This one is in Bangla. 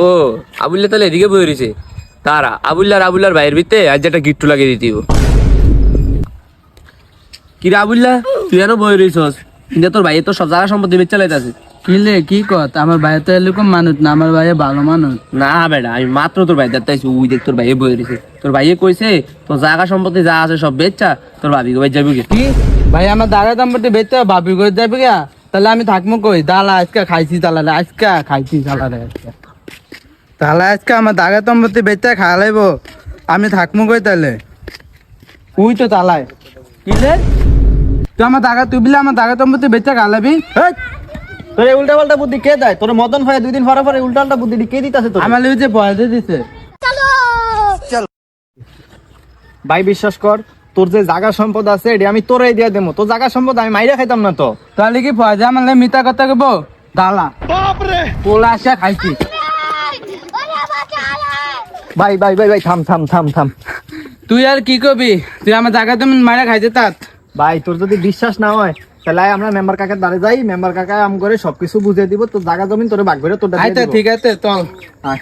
ও আবুল্লা তাহলে এদিকে বই রয়েছে, তারা আবুল্লার ভাইয়ের ভিতরে আজ একটা গিট্টু লাগিয়ে দিতিব। কি রে আবুল্লা, তুই এনো বই রয়েছস, কিন্তু তোর ভাইয়ের তো সব জায়গা সম্পত্তি বেচ চালাইতেছে। কিলে কি কত, আমার ভাই তো এরকম মানুষ না, আমার ভাই ভালো মানুষ। না বেটা, আমি মাত্র তোর ভাই দেখতে আইছি, ওই দেখ তোর ভাইয়ে বই রয়েছে। তোর ভাইয়ে কইছে তোর জায়গা সম্পত্তি যা আছে সব বেচা তোর ভাবি ভাই যাবি গে। কি ভাই, আমার দাদা দাম্পতি বেচতে ভাবি করে যাবে গা? তাহলে আমি থাকবো কই? দালা আজকে খাইছি, তালারে আজকে খাইছি, তালারে আজকে তাহলে আজকে আমার দাদা দাম্পতি বেচতে খা লাইব, আমি থাকবো কই তাহলে? উই তো তালায় কিলে তুই আমার দাগা, তুই বলে আমার দাগা দাম্পতি বেচতে খা লাবি? তোর এই উল্টা পাল্টা বুদ্ধি কে দেয়? তোর মদন ভাই 2 দিন পরে উল্টা পাল্টা বুদ্ধি কে দিতেছে তোর? আমার লিখে পয়সা দিছে। ভাই বিশ্বাস কর, তোর যে জায়গা সম্পদ আছে এটি আমি তোরাই দিয়ে দেবো। তোর জায়গা সম্পদ আমি মাইরা খাইতাম না তো। তাহলে কি পয়সা আমার মিথ্যা কথা কব? দালা পোলা আসা খাইছি। ভাই ভাই ভাই ভাই থাম থাম থাম থাম। তুই আর কি কবি? তুই আমার জায়গা তুমি মারা খাইছে তাত। ভাই তোর যদি বিশ্বাস না হয় তাহলে আমরা মেম্বার কাকার দ্বারে যাই, মেম্বার কাকা আম করে সবকিছু বুঝিয়ে দিব। তোর জায়গা জমিন তোরে ভাগ করে তোর আচ্ছা ঠিক আছে চল। আয়।